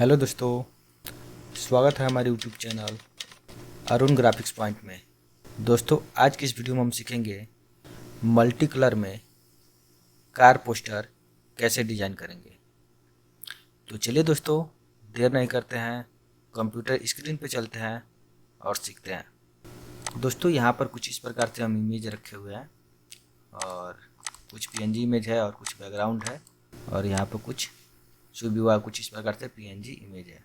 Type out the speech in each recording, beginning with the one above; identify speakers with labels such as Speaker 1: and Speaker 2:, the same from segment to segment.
Speaker 1: Hello दोस्तों, स्वागत है हमारे YouTube channel Arun graphics point में। दोस्तों, आज की इस वीडियो में हम सीखेंगे मल्टी कलर में कार पोस्टर कैसे डिजाइन करेंगे। तो चलिए दोस्तों, देर नहीं करते हैं, कंप्यूटर स्क्रीन पे चलते हैं और सीखते हैं। दोस्तों, यहाँ पर कुछ इस प्रकार से हम इमेज रखे हुए हैं और कुछ पीएनजी इमेज है और कुछ बैकग्राउंड है, और यहाँ पर कुछ शुभ विवाह कुछ इस प्रकार से पीएनजी इमेज है,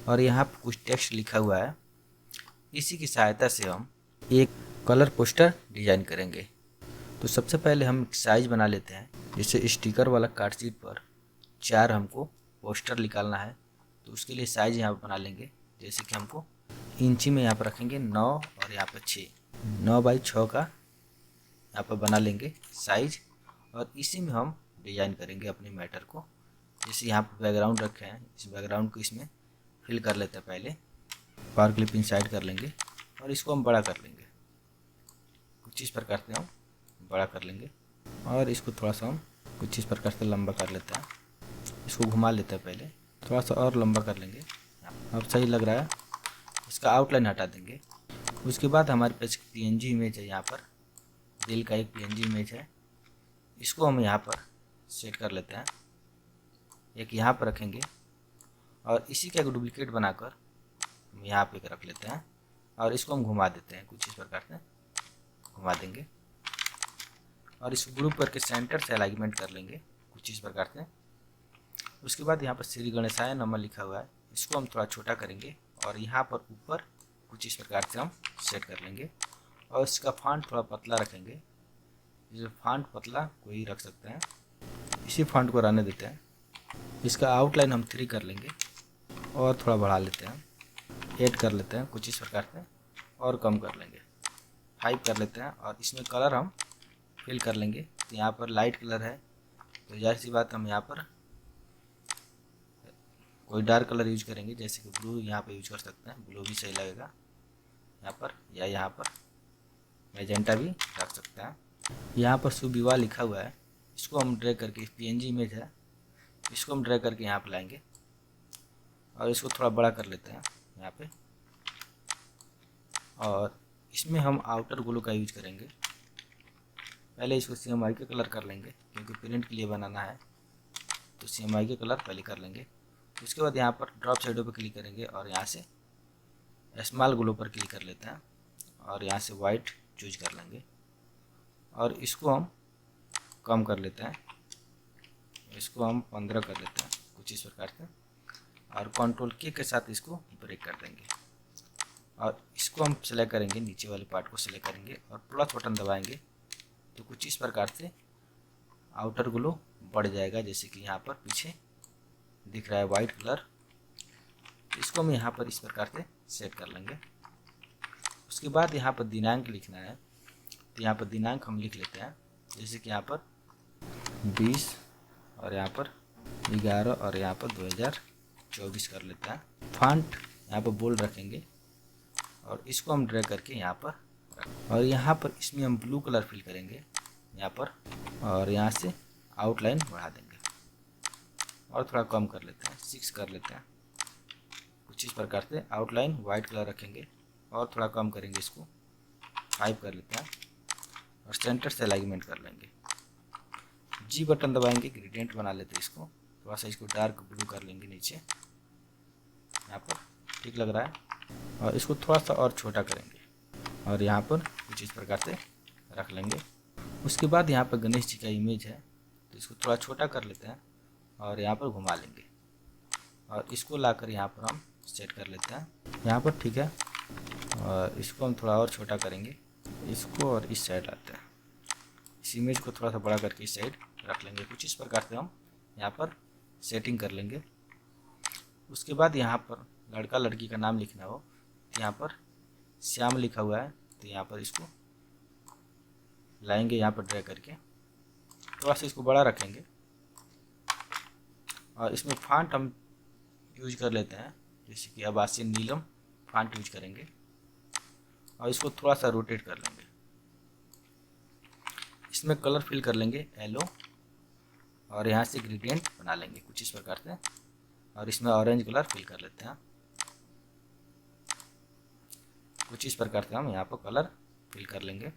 Speaker 1: और यहाँ पर कुछ टेक्स्ट लिखा हुआ है। इसी की सहायता से हम एक कलर पोस्टर डिजाइन करेंगे। तो सबसे पहले हम साइज बना लेते हैं। जैसे स्टिकर वाला कार्ड शीट पर 4 हमको पोस्टर निकालना है, तो उसके लिए साइज यहाँ पर बना लेंगे। जैसे कि हमको इंची में यहाँ पर रखेंगे 9 और यहाँ पर 6, 9x6 का यहाँ पर बना लेंगे साइज, और इसी में हम डिजाइन करेंगे अपने मैटर को। जैसे यहाँ पर बैकग्राउंड रखे हैं, इस बैकग्राउंड को इसमें फिल कर लेते हैं। पहले पावर क्लिप इंसाइड कर लेंगे और इसको हम बड़ा कर लेंगे। कुछ इस प्रकार से हम बड़ा कर लेंगे और इसको थोड़ा सा हम कुछ इस प्रकार से लंबा कर लेते हैं। इसको घुमा लेते हैं, पहले थोड़ा सा और लंबा कर लेंगे। अब सही लग रहा है, इसका आउटलाइन हटा देंगे। उसके बाद हमारे पास पीएनजी इमेज है, यहाँ पर दिल का एक पीएनजी इमेज है। इसको हम यहाँ पर सेट कर लेते हैं, एक यहाँ पर रखेंगे और इसी का एक डुप्लीकेट बनाकर हम यहाँ पे रख लेते हैं और इसको हम घुमा देते हैं। कुछ इस प्रकार से घुमा देंगे और इसको ग्रुप करके सेंटर से अलाइनमेंट कर लेंगे कुछ इस प्रकार से। उसके बाद यहाँ पर श्री गणेशाय नमः लिखा हुआ है, इसको हम थोड़ा छोटा करेंगे और यहाँ पर ऊपर कुछ इस प्रकार से हम सेट कर लेंगे, और इसका फॉन्ट थोड़ा पतला रखेंगे। जो फॉन्ट पतला कोई रख सकते हैं, इसी फॉन्ट को रहने देते हैं। इसका आउटलाइन हम 3 कर लेंगे और थोड़ा बढ़ा लेते हैं, ऐड कर लेते हैं कुछ इस प्रकार से, और कम कर लेंगे 5 कर लेते हैं। और इसमें कलर हम फिल कर लेंगे। तो यहाँ पर लाइट कलर है, तो जाहिर सी बात हम यहाँ पर कोई डार्क कलर यूज करेंगे। जैसे कि ब्लू यहाँ पर यूज कर सकते हैं, ब्लू भी सही लगेगा यहाँ पर, या यहाँ पर मैजेंटा भी रख सकते हैं। यहाँ पर शुभ विवाह लिखा हुआ है, इसको हम ड्रैग करके, पीएनजी इमेज है, इसको हम ड्रैग करके यहाँ पर लाएंगे और इसको थोड़ा बड़ा कर लेते हैं यहाँ पे। और इसमें हम आउटर ग्लू का यूज करेंगे। पहले इसको CMYK के कलर कर लेंगे, क्योंकि प्रिंट के लिए बनाना है, तो CMYK के कलर पहले कर लेंगे। उसके बाद यहाँ पर ड्रॉप शैडो पर क्लिक करेंगे और यहाँ से स्मॉल ग्लू पर क्लिक कर लेते हैं और यहाँ से वाइट चूज कर लेंगे और इसको हम कम कर लेते हैं। इसको हम 15 कर लेते हैं कुछ इस प्रकार से, और Ctrl K के साथ इसको ब्रेक कर देंगे और इसको हम सेलेक्ट करेंगे, नीचे वाले पार्ट को सेलेक्ट करेंगे और प्लस बटन दबाएंगे, तो कुछ इस प्रकार से आउटर ग्लो बढ़ जाएगा। जैसे कि यहाँ पर पीछे दिख रहा है वाइट कलर, इसको हम यहाँ पर इस प्रकार से सेट कर लेंगे। उसके बाद यहाँ पर दिनांक लिखना है, तो यहाँ पर दिनांक हम लिख लेते हैं। जैसे कि यहाँ पर 20 और यहाँ पर 11 और यहाँ पर 2024 कर लेते हैं। फॉन्ट यहाँ पर बोल्ड रखेंगे और इसको हम ड्रैग करके यहाँ पर और यहाँ पर इसमें हम ब्लू कलर फिल करेंगे यहाँ पर, और यहाँ से आउटलाइन बढ़ा देंगे और थोड़ा कम कर लेते हैं, 6 कर लेते हैं कुछ इस प्रकार से। आउटलाइन वाइट कलर रखेंगे और थोड़ा कम करेंगे, इसको 5 कर लेते हैं और सेंटर से अलाइनमेंट कर लेंगे। G बटन दबाएंगे, ग्रेडियंट बना लेते हैं इसको, थोड़ा सा इसको डार्क ब्लू कर लेंगे नीचे, यहाँ पर ठीक लग रहा है, और इसको थोड़ा सा और छोटा करेंगे और यहाँ पर कुछ इस प्रकार से रख लेंगे। उसके बाद यहाँ पर गणेश जी का इमेज है, तो इसको थोड़ा छोटा कर लेते हैं और यहाँ पर घुमा लेंगे और इसको लाकर यहाँ पर हम सेट कर लेते हैं यहाँ पर, ठीक है। और इसको हम थोड़ा और छोटा करेंगे, इसको और इस साइड लाते हैं, इस इमेज को थोड़ा सा बड़ा करके इस साइड रख लेंगे। कुछ इस प्रकार से हम यहाँ पर सेटिंग कर लेंगे। उसके बाद यहाँ पर लड़का लड़की का नाम लिखना हो, तो यहाँ पर श्याम लिखा हुआ है, तो यहाँ पर इसको लाएंगे, यहाँ पर ड्रैग करके थोड़ा सा इसको बड़ा रखेंगे और इसमें फॉन्ट हम यूज कर लेते हैं। जैसे कि आभासी नीलम फॉन्ट यूज करेंगे और इसको थोड़ा सा रोटेट कर लेंगे। इसमें कलर फिल कर लेंगे येलो और यहाँ से ग्रेडियंट बना लेंगे कुछ इस प्रकार से, और इसमें ऑरेंज कलर फिल कर लेते हैं। कुछ इस प्रकार से हम यहाँ पर कलर फिल कर लेंगे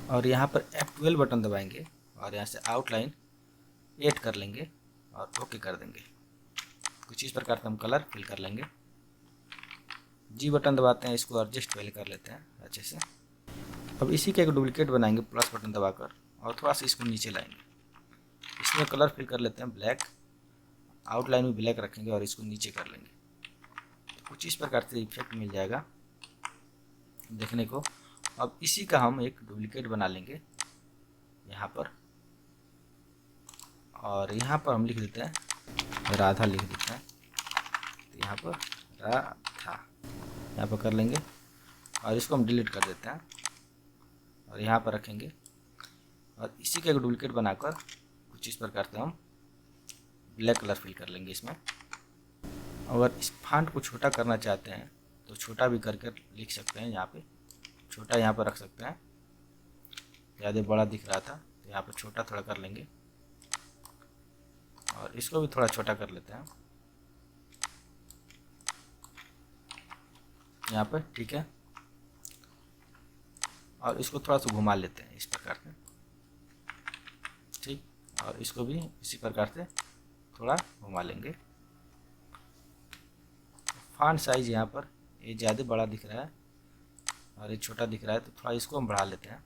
Speaker 1: और यहाँ पर F12 बटन दबाएंगे और यहाँ से आउटलाइन ऐड कर लेंगे और ओके कर देंगे। कुछ इस प्रकार से हम कलर फिल कर लेंगे। जी बटन दबाते हैं, इसको एडजस्ट पहले कर लेते हैं अच्छे से। अब इसी का एक डुप्लीकेट बनाएंगे प्लस बटन दबाकर और थोड़ा सा इसको नीचे लाएंगे। इसमें कलर फिल कर लेते हैं ब्लैक, आउटलाइन में ब्लैक रखेंगे और इसको नीचे कर लेंगे। तो कुछ इस प्रकार से इफेक्ट मिल जाएगा देखने को। अब इसी का हम एक डुप्लीकेट बना लेंगे यहाँ पर, और यहाँ पर हम लिख देते हैं राधा, लिख देते हैं। तो यहाँ पर राधा यहाँ पर कर लेंगे और इसको हम डिलीट कर देते हैं और यहाँ पर रखेंगे और इसी का एक डुप्लीकेट बनाकर कुछ इस प्रकार से हम ब्लैक कलर फिल कर लेंगे इसमें। अगर इस फॉन्ट को छोटा करना चाहते हैं तो छोटा भी करके लिख सकते हैं। यहाँ पे छोटा यहाँ पर रख सकते हैं, ज़्यादा बड़ा दिख रहा था तो यहाँ पर छोटा थोड़ा कर लेंगे और इसको भी थोड़ा छोटा कर लेते हैं यहाँ पर, ठीक है। और इसको थोड़ा सा घुमा लेते हैं इस प्रकार से, ठीक। और इसको भी इसी प्रकार से थोड़ा घुमा लेंगे। फॉन्ट साइज यहाँ पर ये ज़्यादा बड़ा दिख रहा है और ये छोटा दिख रहा है, तो थोड़ा इसको हम बढ़ा लेते हैं,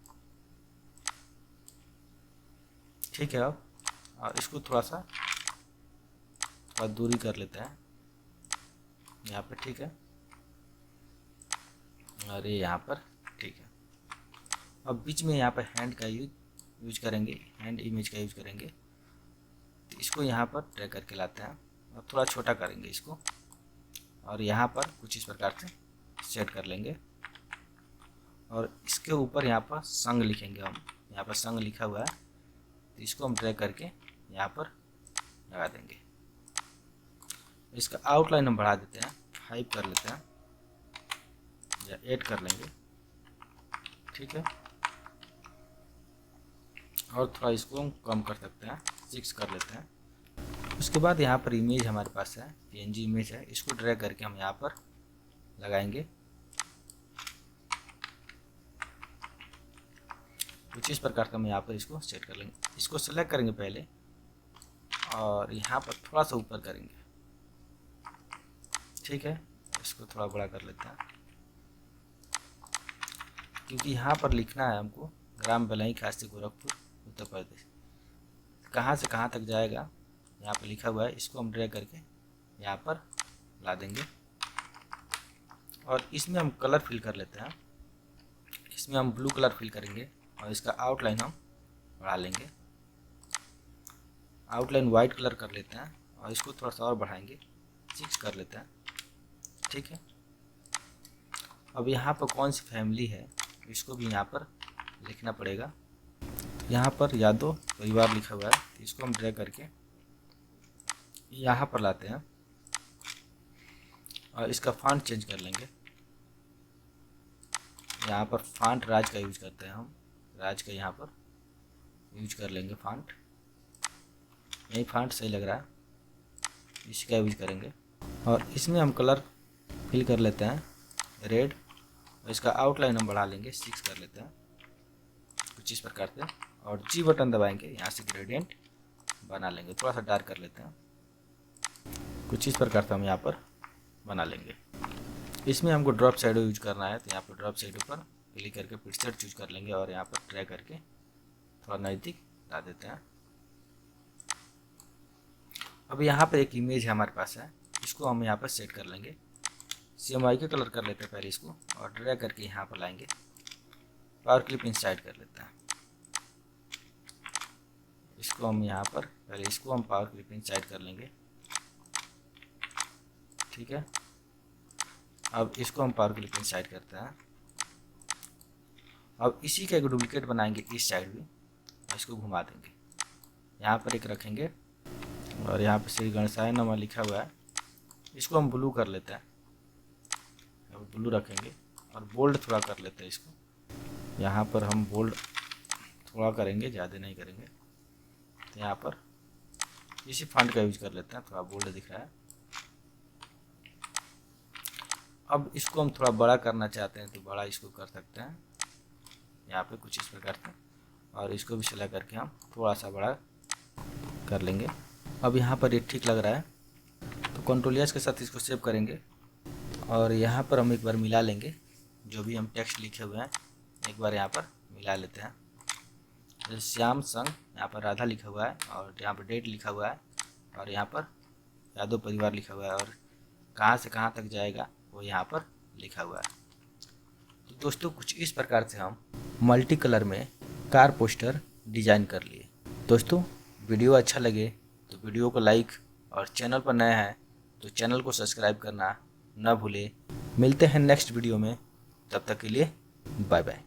Speaker 1: ठीक है। अब और इसको थोड़ा दूरी कर लेते हैं यहाँ पे, ठीक है। और ये यहाँ पर, ठीक है। अब बीच में यहाँ पर हैंड का यूज करेंगे, हैंड इमेज का यूज करेंगे। तो इसको यहाँ पर ड्रैग करके लाते हैं और थोड़ा छोटा करेंगे इसको और यहाँ पर कुछ इस प्रकार से सेट कर लेंगे। और इसके ऊपर यहाँ पर संग लिखेंगे हम, यहाँ पर संग लिखा हुआ है, तो इसको हम ड्रैग करके यहाँ पर लगा देंगे। इसका आउटलाइन हम बढ़ा देते हैं, 5 कर लेते हैं या 8 कर लेंगे, ठीक है। और थोड़ा इसको हम कम कर सकते हैं, 6 कर लेते हैं। उसके बाद यहाँ पर इमेज हमारे पास है, PNG इमेज है, इसको ड्रैग करके हम यहाँ पर लगाएंगे। कुछ इस प्रकार का हम यहाँ पर इसको सेट कर लेंगे। इसको सेलेक्ट करेंगे पहले और यहाँ पर थोड़ा सा ऊपर करेंगे, ठीक है। इसको थोड़ा बड़ा कर लेते हैं क्योंकि यहाँ पर लिखना है हमको ग्राम बलई खासी गोरखपुर उत्तर प्रदेश, कहाँ से कहाँ तक जाएगा यहाँ पर लिखा हुआ है। इसको हम ड्रैग करके यहाँ पर ला देंगे और इसमें हम कलर फिल कर लेते हैं। इसमें हम ब्लू कलर फिल करेंगे और इसका आउटलाइन हम बढ़ा लेंगे। आउटलाइन वाइट कलर कर लेते हैं और इसको थोड़ा सा और बढ़ाएंगे, 6 कर लेते हैं, ठीक है। अब यहाँ पर कौन सी फैमिली है इसको भी यहाँ पर लिखना पड़ेगा। तो यहाँ पर यादव परिवार लिखा हुआ है, तो इसको हम ड्रैग करके यहाँ पर लाते हैं और इसका फॉन्ट चेंज कर लेंगे। यहाँ पर फॉन्ट राज का यूज करते हैं हम, राज का यहाँ पर यूज कर लेंगे फॉन्ट। यही फॉन्ट सही लग रहा है, इसी का यूज करेंगे। और इसमें हम कलर फिल कर लेते हैं रेड और इसका आउटलाइन हम बढ़ा लेंगे, 6 कर लेते हैं कुछ इस प्रकार से। और जी बटन दबाएंगे, यहाँ से ग्रेडियंट बना लेंगे, थोड़ा सा डार्क कर लेते हैं। कुछ इस प्रकार से हम यहाँ पर बना लेंगे। इसमें हमको ड्रॉप शैडो यूज करना है, तो यहाँ पर ड्रॉप शैडो पर क्लिक करके पिक्सेल चूज कर लेंगे और यहाँ पर ड्रैग करके थोड़ा नज़दीक ला देते हैं। अब यहाँ पर एक इमेज है हमारे पास है, इसको हम यहाँ पर सेट कर लेंगे। CMYK के कलर कर लेते हैं पहले इसको और ड्रैग करके यहाँ पर लाएंगे, पावर क्लिप इंसाइड कर लेते हैं। इसको हम यहाँ पर पहले इसको हम पावर क्लिप इंसाइड कर लेंगे, ठीक है। अब इसको हम पावर क्लिप इंसाइड करते हैं। अब इसी का एक डुप्लीकेट बनाएंगे इस साइड भी और इसको घुमा देंगे। यहाँ पर एक रखेंगे और यहाँ पर श्री गणेशाय नमः लिखा हुआ है, इसको हम ब्लू कर लेते हैं। अब ब्लू रखेंगे और बोल्ड थोड़ा कर लेते हैं इसको। यहाँ पर हम बोल्ड थोड़ा करेंगे, ज़्यादा नहीं करेंगे। तो यहाँ पर इसी फॉन्ट का यूज कर लेते हैं, थोड़ा बोल्ड दिख रहा है। अब इसको हम थोड़ा बड़ा करना चाहते हैं तो बड़ा इसको कर सकते हैं, यहाँ पे कुछ इस प्रकार से, और इसको भी सिलेक्ट करके हम थोड़ा सा बड़ा कर लेंगे। अब यहाँ पर ये ठीक लग रहा है तो कंट्रोल एस के साथ इसको सेव करेंगे और यहाँ पर हम एक बार मिला लेंगे। जो भी हम टेक्स्ट लिखे हुए हैं एक बार यहाँ पर मिला लेते हैं। जैसे श्याम संग, यहाँ पर राधा लिखा हुआ है और यहाँ पर डेट लिखा हुआ है और यहाँ पर यादव परिवार लिखा हुआ है और कहाँ से कहाँ तक जाएगा वो यहाँ पर लिखा हुआ है। तो दोस्तों कुछ इस प्रकार से हम मल्टी कलर में कार पोस्टर डिजाइन कर लिए। दोस्तों वीडियो अच्छा लगे तो वीडियो को लाइक और चैनल पर नया है तो चैनल को सब्सक्राइब करना न भूले। मिलते हैं नेक्स्ट वीडियो में, तब तक के लिए बाय बाय।